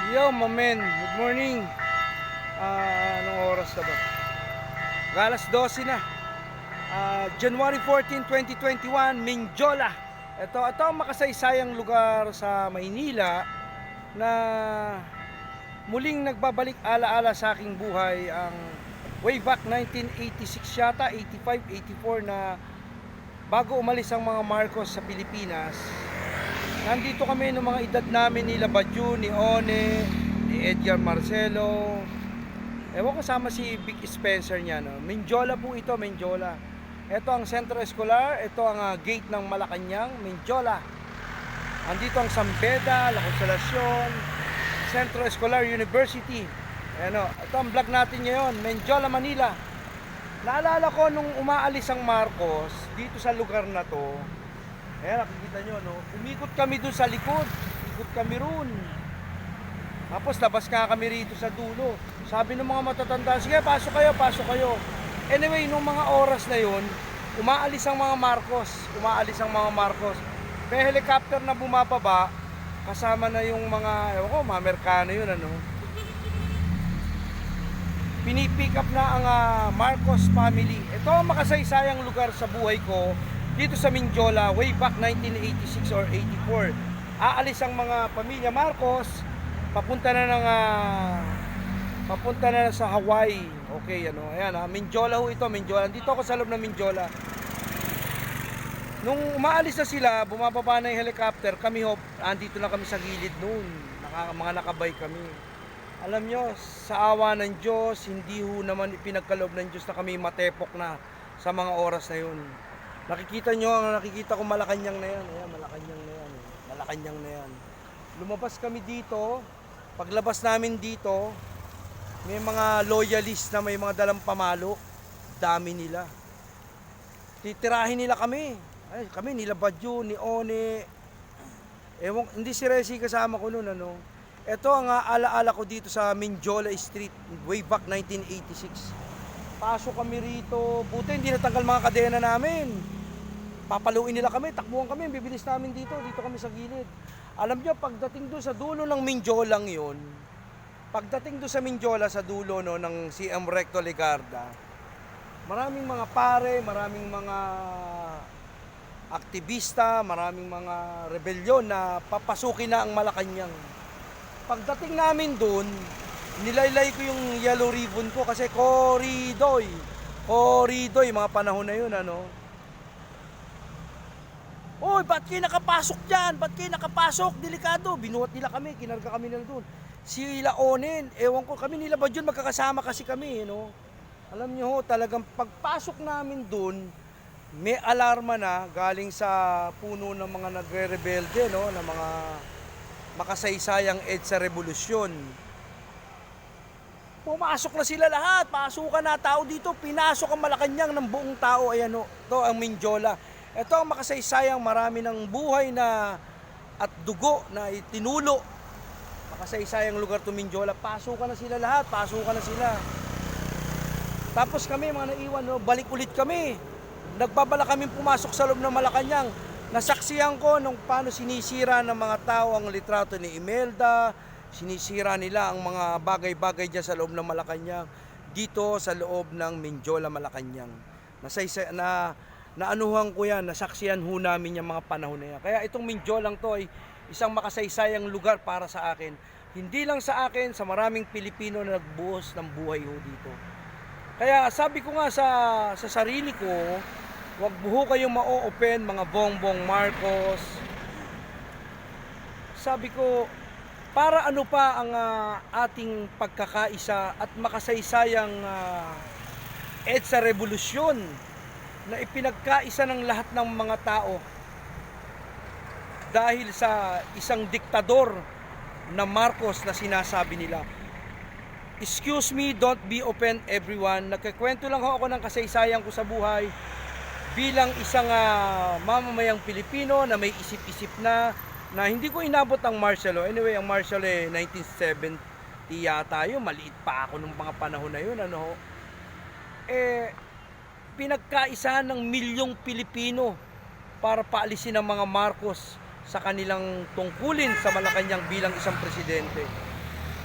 Yo, mamen. Good morning. Anong oras na ba? Galas 12 na. January 14, 2021, Minjola. Ito ang makasaysayang lugar sa Maynila na muling nagbabalik alaala sa aking buhay ang way back 1986 yata, 85, 84 na bago umalis ang mga Marcos sa Pilipinas. Nandito kami ng mga edad namin ni Labadju, ni One, ni Edgar Marcelo. Ewan ko sama si Big Spencer niya, no? Minjola po ito, Minjola. Ito ang Sentro Escolar, ito ang gate ng Malacanang, Minjola. Andito ang San Beda, La Consolacion, Sentro Escolar University. Ano, ito ang vlog natin ngayon, Minjola, Manila. Naalala ko nung umaalis ang Marcos dito sa lugar na to. Ayan, nakikita nyo, no? Umikot kami dun sa likod. Ikot kami ron. Tapos labas nga kami rito sa dulo. Sabi ng mga matatanda, sige, pasok kayo, pasok kayo. Anyway, nung mga oras na yun, umaalis ang mga Marcos. Umaalis ang mga Marcos. May helicopter na bumababa. Kasama na yung mga, ewan ko, mga Amerikano yun, ano? Pinipick up na ang Marcos family. Ito ang makasaysayang lugar sa buhay ko dito sa Minjola way back 1986 or 84. Aalis ang mga pamilya Marcos, papunta na sa Hawaii. Okay, ano, ayan Minjola ho ito, Minjola. Dito ako sa loob ng Minjola. Nung umaalis na sila, bumababa na yung helicopter, kami ho, andito na kami sa gilid noon. Mga nakabay kami. Alam nyo, sa awa ng Diyos, hindi ho naman ipinagkaloob ng Diyos na kami matepok na sa mga oras na yun. Nakikita nyo, nakikita ko Malacanang na yan. Ayan, Malacanang na yan. Malacanang na yan. Lumabas kami dito. Paglabas namin dito, may mga loyalist na may mga dalang pamalo. Dami nila. Titirahin nila kami. Ay, kami, nila Badju, ni One. Ewan, hindi si Resi kasama ko noon, ano. Ito ang alaala ko dito sa Minjola Street, way back 1986. Pasok kami rito. Buti hindi natanggal mga kadena namin. Papaluin nila kami, takbuhan kami, bibilis namin dito kami sa gilid. Alam nyo, pagdating doon sa dulo ng Minjolang yun, pagdating doon sa Minjola, sa dulo no, ng CM Recto Legarda, maraming mga pare, maraming mga aktivista, maraming mga rebelyon na papasukin na ang Malacanang. Pagdating namin doon, nilaylay ko yung yellow ribbon ko kasi koridoy, mga panahon na yun, ano. Oy, ba't kayo nakapasok dyan? Ba't kayo nakapasok? Delikado. Binuhat nila kami, kinarga kami nila doon. Sila Onen, ewan ko, kami nila ba dyan, magkakasama kasi kami, no? Alam nyo ho, talagang pagpasok namin doon, may alarma na galing sa puno ng mga nagre-rebelde, no? Na mga makasaysayang EDSA Revolusyon. Pumasok na sila lahat, pasukan na tao dito, pinasok ang Malacanang ng buong tao, ayan ho, ito ang Minjola. Ito ang makasaysayang marami ng buhay na at dugo na itinulo. Makasaysayang lugar to Minjola. Pasukan na sila lahat, pasukan na sila. Tapos kami mga naiwan, no, balik ulit kami. Nagbabala kami pumasok sa loob ng Malacanang. Nasaksihan ko nung paano sinisira ng mga tao ang litrato ni Imelda. Sinisira nila ang mga bagay-bagay dyan sa loob ng Malacanang. Dito sa loob ng Minjola, Malacanang. Naanuhan ko yan, nasaksihan ho namin yung mga panahon na yan. Kaya itong Minjolang to ay isang makasaysayang lugar para sa akin. Hindi lang sa akin, sa maraming Pilipino na nagbuhos ng buhay ho dito. Kaya sabi ko nga sa sarili ko, wag buho kayong ma-open mga Bongbong Marcos. Sabi ko, para ano pa ang ating pagkakaisa at makasaysayang EDSA Revolusyon na ipinagkaisa ng lahat ng mga tao dahil sa isang diktador na Marcos na sinasabi nila. Excuse me, don't be open everyone. Nagkikwento lang ako ng kasaysayan ko sa buhay bilang isang mamamayang Pilipino na may isip-isip na hindi ko inabot ang martial law. Anyway, ang martial law 1970 yata yun. Maliit pa ako nung mga panahon na yun. Ano? Pinagkaisahan ng milyong Pilipino para paalisin ang mga Marcos sa kanilang tungkulin sa Malacanang bilang isang presidente.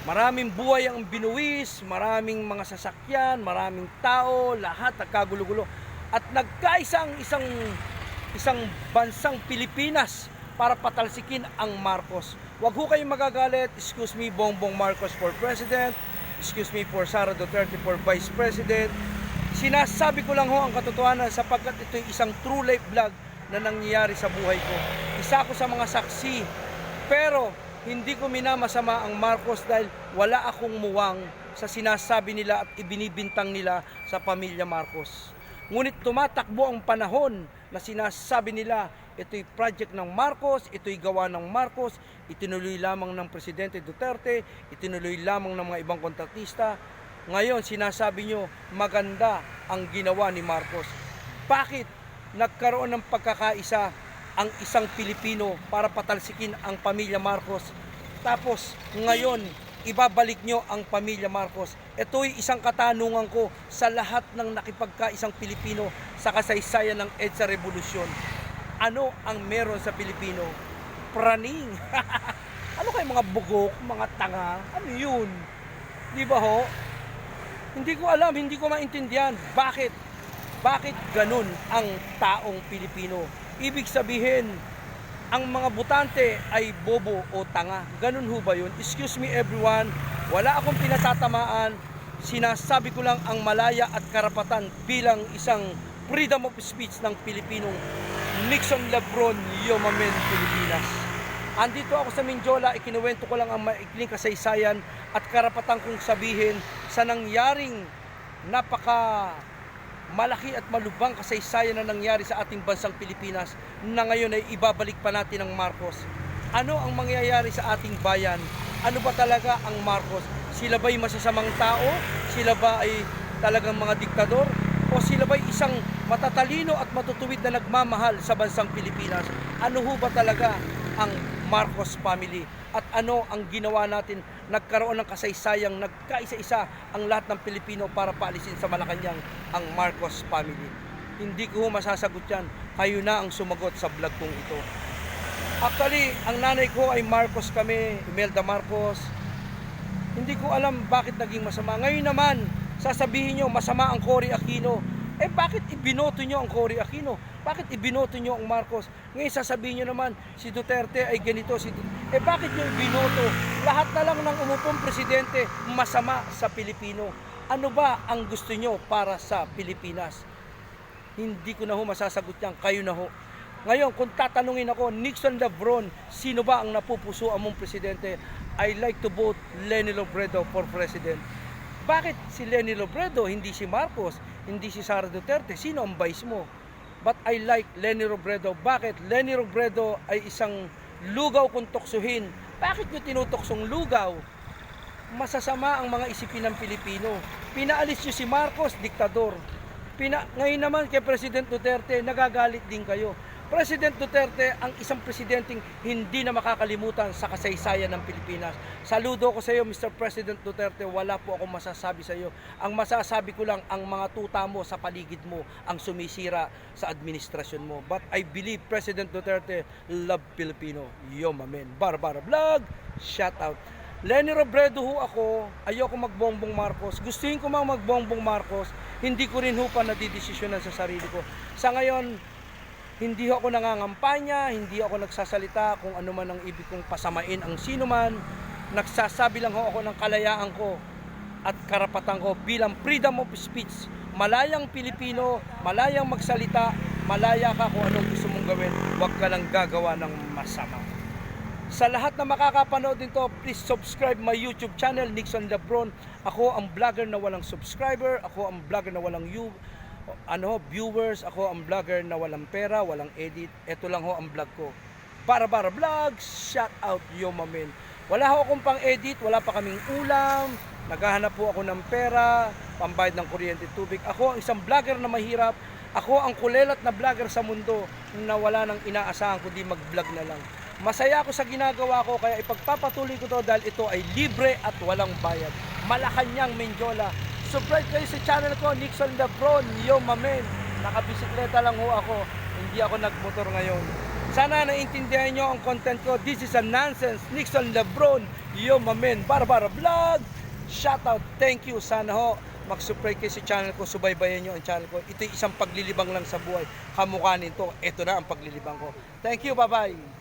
Maraming buhay ang binuwis, maraming mga sasakyan, maraming tao, lahat nagkagulo-gulo. At nagkaisa ang isang bansang Pilipinas para patalsikin ang Marcos. Huwag ho kayong magagalit. Excuse me, Bongbong Marcos for President. Excuse me for Sara Duterte for Vice President. Sinasabi ko lang ho ang katotohanan sapagkat ito'y isang true life vlog na nangyayari sa buhay ko. Isa ako sa mga saksi. Pero hindi ko minamasama ang Marcos dahil wala akong muwang sa sinasabi nila at ibinibintang nila sa pamilya Marcos. Ngunit tumatakbo ang panahon na sinasabi nila ito'y project ng Marcos, ito'y gawa ng Marcos, itinuloy lamang ng Presidente Duterte, itinuloy lamang ng mga ibang kontratista. Ngayon sinasabi nyo maganda ang ginawa ni Marcos. Bakit nagkaroon ng pagkakaisa ang isang Pilipino para patalsikin ang pamilya Marcos? Tapos ngayon ibabalik nyo ang pamilya Marcos. Ito'y isang katanungan ko sa lahat ng nakipagkaisang Pilipino sa kasaysayan ng EDSA Revolusyon. Ano ang meron sa Pilipino? Praning. Ano kayo mga bugok, mga tanga? Ano yun? Di ba ho? Hindi ko alam, hindi ko maintindihan. Bakit ganun ang taong Pilipino? Ibig sabihin, ang mga botante ay bobo o tanga. Ganun ho ba yun? Excuse me everyone, wala akong pinatatamaan. Sinasabi ko lang ang malaya at karapatan bilang isang freedom of speech ng Pilipinong Nixon Lebron Yomamen, Pilipinas. Andito ako sa Mindiola, ikinuwento ko lang ang maikling kasaysayan at karapatan kong sabihin sa nangyaring napaka malaki at malubhang kasaysayan na nangyari sa ating bansang Pilipinas na ngayon ay ibabalik pa natin ng Marcos. Ano ang mangyayari sa ating bayan? Ano ba talaga ang Marcos? Sila ba'y masasamang tao? Sila ba ay talagang mga diktador? O sila ba'y isang matatalino at matutuwid na nagmamahal sa bansang Pilipinas? Ano ho ba talaga ang Marcos family? At ano ang ginawa natin? Nagkaroon ng kasaysayang nagkaisa-isa ang lahat ng Pilipino para paalisin sa Malacanang ang Marcos family. Hindi ko masasagot yan. Kayo na ang sumagot sa vlog kong ito. Actually, ang nanay ko ay Marcos kami, Imelda Marcos. Hindi ko alam bakit naging masama. Ngayon naman, sasabihin nyo masama ang Cory Aquino. Bakit ibinoto nyo ang Cory Aquino? Bakit ibinoto nyo ang Marcos? Ngayon sasabihin nyo naman si Duterte ay ganito. Bakit nyo ibinoto? Lahat na lang ng umupong presidente masama sa Pilipino. Ano ba ang gusto nyo para sa Pilipinas? Hindi ko na ho masasagot yan. Kayo na ho. Ngayon, kung tatanungin ako, Nixon Lebron, sino ba ang napupuso among presidente? I like to vote Leni Robredo for president. Bakit si Leni Robredo, hindi si Marcos, hindi si Sara Duterte? Sino ang vice mo? But I like Leni Robredo. Bakit? Leni Robredo ay isang lugaw kung tuksuhin. Bakit nyo tinutuksong lugaw? Masasama ang mga isipin ng Pilipino. Pinaalis nyo si Marcos, diktador. Ngayon naman kay President Duterte, nagagalit din kayo. President Duterte ang isang presidenteng hindi na makakalimutan sa kasaysayan ng Pilipinas. Saludo ko sa iyo, Mr. President Duterte. Wala po akong masasabi sa iyo. Ang masasabi ko lang, ang mga tuta mo sa paligid mo ang sumisira sa administrasyon mo. But I believe President Duterte love Filipino. Yomamen. Barbara Vlog, shout out. Leni Robredo ho ako, ayoko magbongbong Marcos. Gustuhin ko mang magbongbong Marcos, hindi ko rin ho pa nadidesisyonan sa sarili ko. Sa ngayon, hindi ako nangangampanya, hindi ako nagsasalita kung ano man ang ibig kong pasamain ang sino man. Nagsasabi lang ho ako ng kalayaan ko at karapatan ko bilang freedom of speech. Malayang Pilipino, malayang magsalita, malaya ka kung anong gusto mong gawin. Huwag ka lang gagawa ng masama. Sa lahat na makakapanood nito, please subscribe my YouTube channel, Nixon Lebron. Ako ang vlogger na walang subscriber, ako ang vlogger na walang viewers, ako ang vlogger na walang pera, walang edit. Ito lang ho ang vlog ko. Barbara Vlog, shout out Yomamen. Wala ho akong pang-edit, wala pa kaming ulam, naghahanap po ako ng pera, pambayad ng kuryente, tubig. Ako ang isang vlogger na mahirap, ako ang kulelat na vlogger sa mundo na wala nang inaasahan kundi mag-vlog na lang. Masaya ako sa ginagawa ko, kaya ipagpapatuloy ko to dahil ito ay libre at walang bayad. Malacanang, Mindiola. Subscribe kayo sa channel ko, Nixon Lebron, Yomamen. Nakabisikleta lang ho ako, hindi ako nagmotor ngayon. Sana naiintindihan nyo ang content ko. This is a nonsense. Nixon Lebron, yo mamen, Barbara Vlog. Shoutout, thank you. Sana ho, mag-subscribe kayo sa channel ko, subaybayan nyo ang channel ko. Ito isang paglilibang lang sa buhay. Kamukha nito, ito na ang paglilibang ko. Thank you, bye-bye.